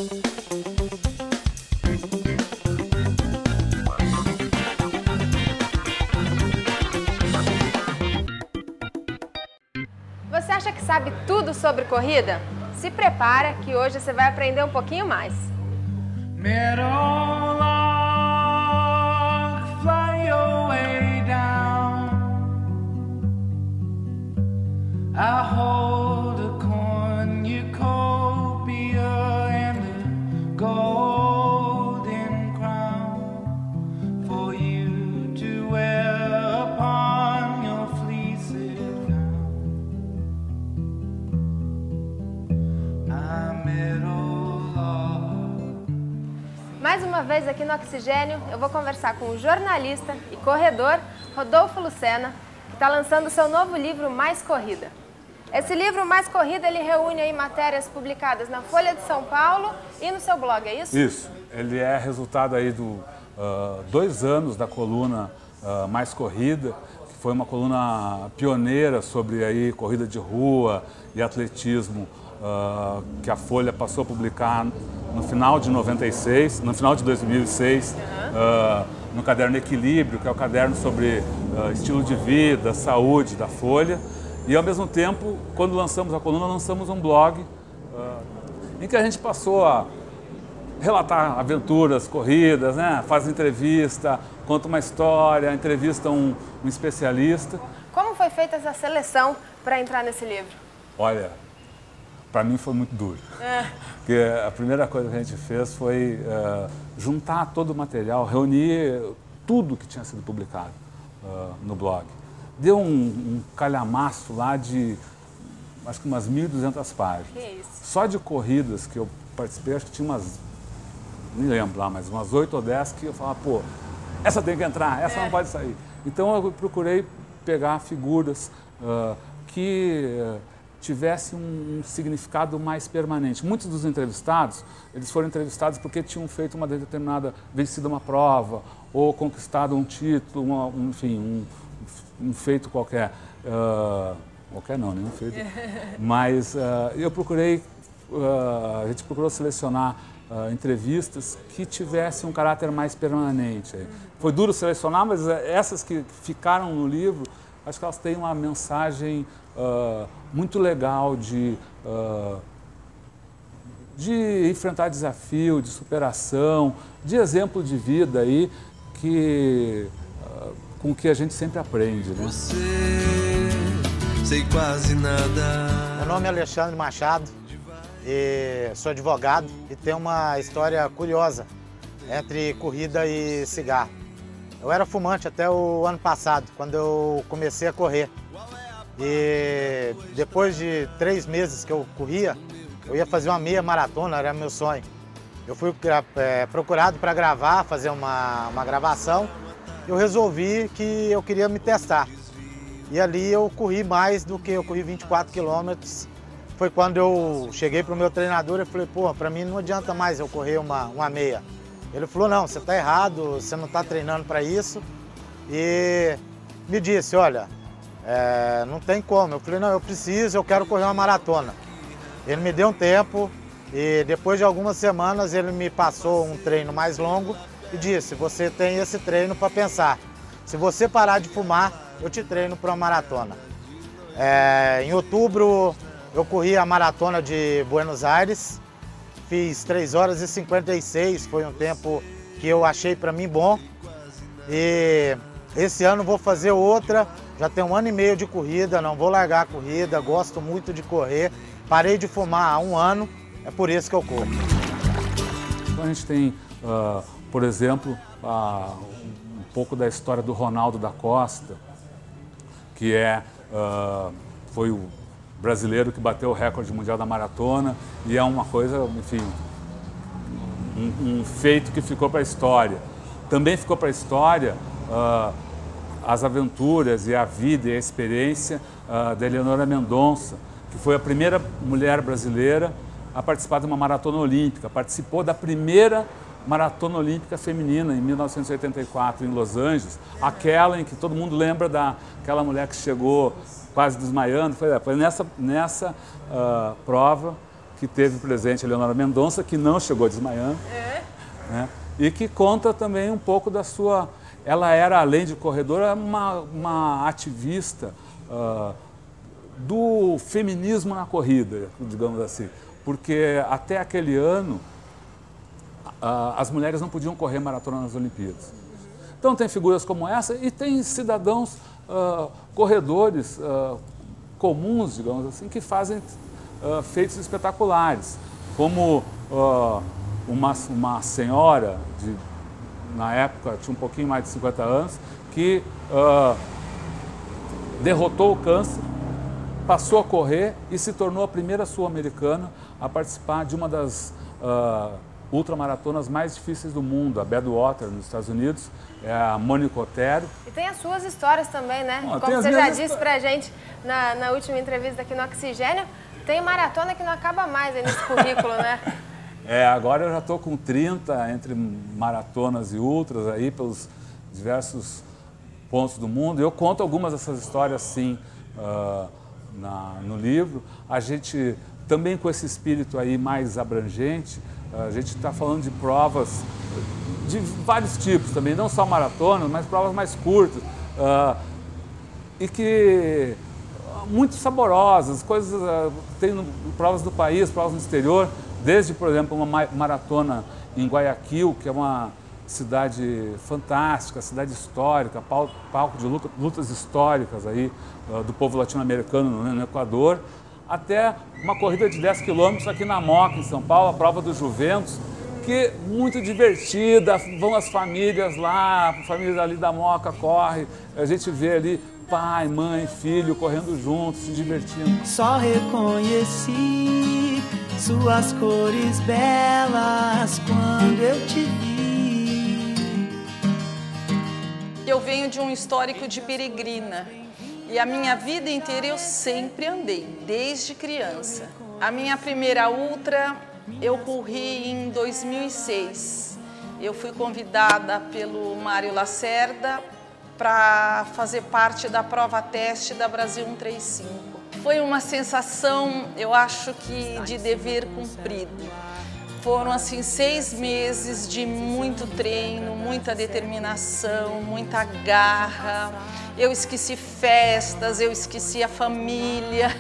Você acha que sabe tudo sobre corrida? Se prepara que hoje você vai aprender um pouquinho mais. Meadowlark, fly your way down. I hold a cornucopia and a golden crown for you to wear upon your fleecy gown. I'm Meadowlark. Mais uma vez aqui no Oxigênio, eu vou conversar com o jornalista e corredor Rodolfo Lucena, que está lançando o seu novo livro Mais Corrida. Esse livro Mais Corrida, ele reúne aí matérias publicadas na Folha de São Paulo e no seu blog, é isso? Isso. Ele é resultado aí do 2 anos da coluna Mais Corrida, que foi uma coluna pioneira sobre aí corrida de rua e atletismo, que a Folha passou a publicar no final de 96, no final de 2006, no caderno Equilíbrio, que é o caderno sobre estilo de vida, saúde da Folha. E ao mesmo tempo, quando lançamos a coluna, lançamos um blog em que a gente passou a relatar aventuras, corridas, né? Faz entrevista, conta uma história, entrevista um especialista. Como foi feita essa seleção para entrar nesse livro? Olha, para mim foi muito duro. Porque a primeira coisa que a gente fez foi juntar todo o material, reunir tudo que tinha sido publicado no blog. Deu um calhamaço lá de, acho que umas 1.200 páginas. Que isso? Só de corridas que eu participei, acho que tinha umas, não lembro lá, mas umas 8 ou 10 que eu falava, pô, essa tem que entrar, essa não pode sair. Então eu procurei pegar figuras que tivessem um significado mais permanente. Muitos dos entrevistados, eles foram entrevistados porque tinham feito uma determinada, vencido uma prova, ou conquistado um título, enfim, um feito qualquer. Qualquer não, nenhum feito. Mas eu procurei, a gente procurou selecionar entrevistas que tivessem um caráter mais permanente. Foi duro selecionar, mas essas que ficaram no livro, acho que elas têm uma mensagem muito legal de enfrentar desafio, de superação, de exemplo de vida aí, com que a gente sempre aprende, né? Você, sei quase nada. Meu nome é Alexandre Machado, e sou advogado e tenho uma história curiosa entre corrida e cigarro. Eu era fumante até o ano passado, quando eu comecei a correr. E depois de 3 meses que eu corria, eu ia fazer uma meia maratona, era meu sonho. Eu fui procurado para gravar, fazer uma gravação. Eu resolvi que eu queria me testar. E ali eu corri mais do que eu corri 24 quilômetros. Foi quando eu cheguei para o meu treinador e falei, pô, para mim não adianta mais eu correr uma meia. Ele falou, não, você está errado, você não está treinando para isso. E me disse, olha, não tem como. Eu falei, não, eu preciso, eu quero correr uma maratona. Ele me deu um tempo e depois de algumas semanas ele me passou um treino mais longo e disse, você tem esse treino para pensar. Se você parar de fumar, eu te treino para uma maratona. Em outubro eu corri a maratona de Buenos Aires, fiz 3 horas e 56, foi um tempo que eu achei para mim bom. E esse ano vou fazer outra, já tenho 1 ano e meio de corrida, não vou largar a corrida, gosto muito de correr. Parei de fumar há 1 ano, é por isso que eu corro. Então a gente tem, por exemplo, um pouco da história do Ronaldo da Costa, que foi o brasileiro que bateu o recorde mundial da maratona e é uma coisa, enfim, um feito que ficou para a história. Também ficou para a história as aventuras e a vida e a experiência da Eleonora Mendonça, que foi a primeira mulher brasileira a participar de uma maratona olímpica, participou da primeira maratona olímpica feminina em 1984 em Los Angeles, aquela em que todo mundo lembra daquela mulher que chegou quase desmaiando. Foi nessa prova que teve presente a Leonora Mendonça, que não chegou desmaiando, né? E que conta também um pouco da sua... Ela era, além de corredora, uma ativista do feminismo na corrida, digamos assim, porque até aquele ano as mulheres não podiam correr maratona nas Olimpíadas. Então tem figuras como essa e tem cidadãos corredores comuns, digamos assim, que fazem feitos espetaculares, como uma senhora, na época tinha um pouquinho mais de 50 anos, que derrotou o câncer, passou a correr e se tornou a primeira sul-americana a participar de uma das ultramaratonas mais difíceis do mundo, a Badwater, nos Estados Unidos, é a Mônica Otero. E tem as suas histórias também, né? Não, como você já disse pra gente na última entrevista aqui no Oxigênio, tem maratona que não acaba mais aí nesse currículo, né? Agora eu já estou com 30 entre maratonas e ultras aí pelos diversos pontos do mundo. Eu conto algumas dessas histórias, sim, no livro. A gente, também com esse espírito aí mais abrangente, a gente está falando de provas de vários tipos também, não só maratonas, mas provas mais curtas e que muito saborosas, coisas, tem provas do país, provas no exterior, desde, por exemplo, uma maratona em Guayaquil, que é uma cidade fantástica, cidade histórica, palco de lutas históricas aí, do povo latino-americano no Equador, até uma corrida de 10 quilômetros aqui na Moca, em São Paulo, a prova do Juventus, que muito divertida, vão as famílias lá, a família ali da Moca corre, a gente vê ali pai, mãe, filho correndo juntos, se divertindo. Só reconheci suas cores belas quando eu te vi. Eu venho de um histórico de peregrina e a minha vida inteira eu sempre andei, desde criança. A minha primeira ultra eu corri em 2006. Eu fui convidada pelo Mário Lacerda para fazer parte da prova teste da Brasil 135. Foi uma sensação, eu acho que de dever cumprido. Foram assim 6 meses de muito treino, muita determinação, muita garra. Eu esqueci festas, eu esqueci a família,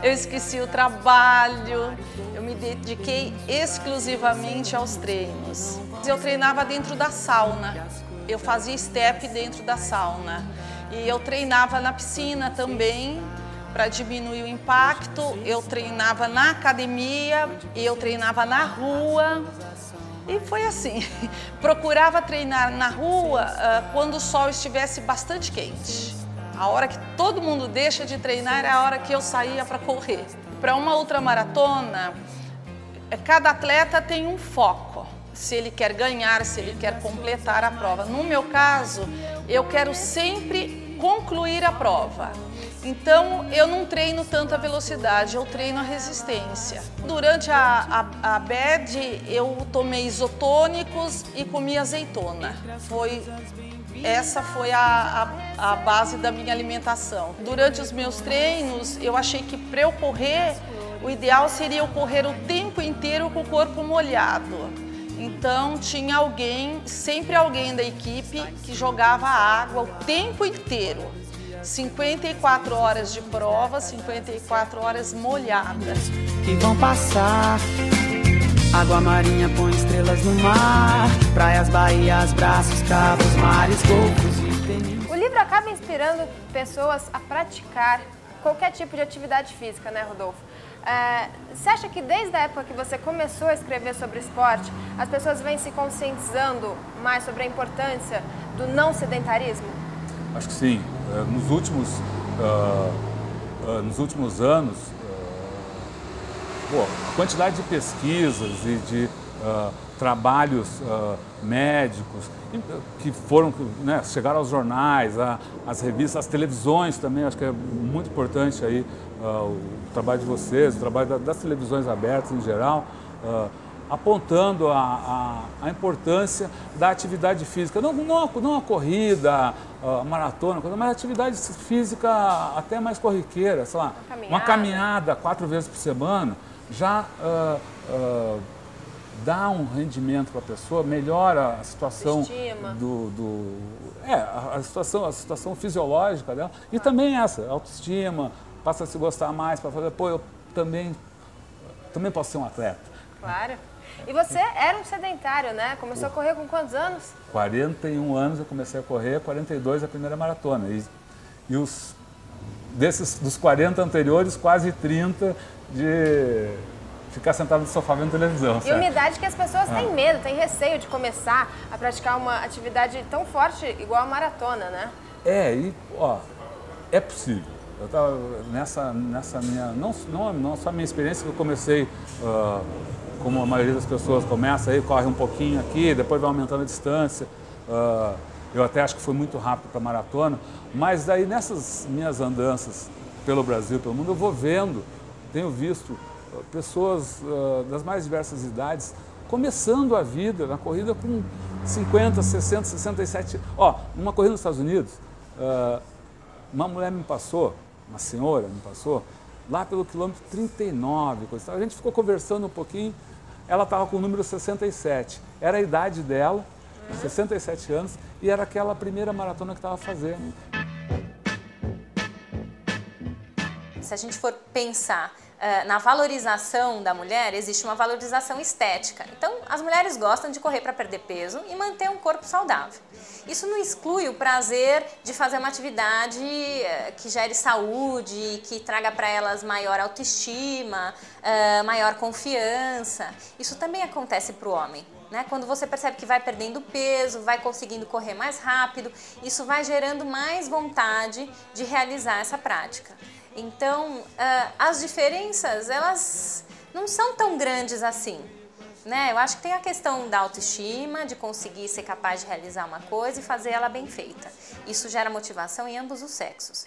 eu esqueci o trabalho. Eu me dediquei exclusivamente aos treinos. Eu treinava dentro da sauna. Eu fazia step dentro da sauna e eu treinava na piscina também para diminuir o impacto. Eu treinava na academia e eu treinava na rua e foi assim. Procurava treinar na rua quando o sol estivesse bastante quente. A hora que todo mundo deixa de treinar era a hora que eu saía para correr. Para uma ultramaratona, cada atleta tem um foco. Se ele quer ganhar, se ele quer completar a prova. No meu caso, eu quero sempre concluir a prova. Então, eu não treino tanto a velocidade, eu treino a resistência. Durante a BED, eu tomei isotônicos e comi azeitona. Essa foi a base da minha alimentação. Durante os meus treinos, eu achei que para eu correr, o ideal seria eu correr o tempo inteiro com o corpo molhado. Então, tinha sempre alguém da equipe que jogava água o tempo inteiro. 54 horas de prova, 54 horas molhadas. Que vão passar, água marinha põe estrelas no mar, praias, baías, braços, cabos, mares, golfos e península. O livro acaba inspirando pessoas a praticar qualquer tipo de atividade física, né, Rodolfo? Você acha que desde a época que você começou a escrever sobre esporte, as pessoas vêm se conscientizando mais sobre a importância do não sedentarismo? Acho que sim. Nos últimos anos, a quantidade de pesquisas e de trabalhos médicos que foram, né, chegaram aos jornais, às revistas, às televisões também, acho que é muito importante aí o trabalho de vocês, o trabalho das televisões abertas em geral, apontando a importância da atividade física, não a corrida, a maratona, mas a atividade física até mais corriqueira, sei lá, uma caminhada 4 vezes por semana, já dá um rendimento para a pessoa, melhora a situação a situação fisiológica dela e também essa autoestima, passa a se gostar mais, para fazer, pô, eu também posso ser um atleta. Claro. E você era um sedentário, né? Começou a correr com quantos anos? 41 anos eu comecei a correr, 42 a primeira maratona. E dos 40 anteriores, quase 30 de ficar sentado no sofá vendo televisão. E uma idade que as pessoas têm medo, têm receio de começar a praticar uma atividade tão forte igual a maratona, né? É possível. Eu estava nessa minha, não só a minha experiência, que eu comecei, como a maioria das pessoas começa, aí corre um pouquinho aqui, depois vai aumentando a distância. Eu até acho que foi muito rápido para a maratona, mas daí nessas minhas andanças pelo Brasil, pelo mundo, eu vou vendo, tenho visto pessoas das mais diversas idades começando a vida na corrida com 50, 60, 67... numa corrida nos Estados Unidos, uma mulher me passou, uma senhora me passou, lá pelo quilômetro 39, coisa. A gente ficou conversando um pouquinho, ela estava com o número 67, era a idade dela, 67 anos, e era aquela primeira maratona que estava fazendo. Se a gente for pensar na valorização da mulher, existe uma valorização estética. Então, as mulheres gostam de correr para perder peso e manter um corpo saudável. Isso não exclui o prazer de fazer uma atividade que gere saúde, que traga para elas maior autoestima, maior confiança. Isso também acontece para o homem, né? Quando você percebe que vai perdendo peso, vai conseguindo correr mais rápido, isso vai gerando mais vontade de realizar essa prática. Então, as diferenças, elas não são tão grandes assim, né? Eu acho que tem a questão da autoestima, de conseguir ser capaz de realizar uma coisa e fazer ela bem feita. Isso gera motivação em ambos os sexos.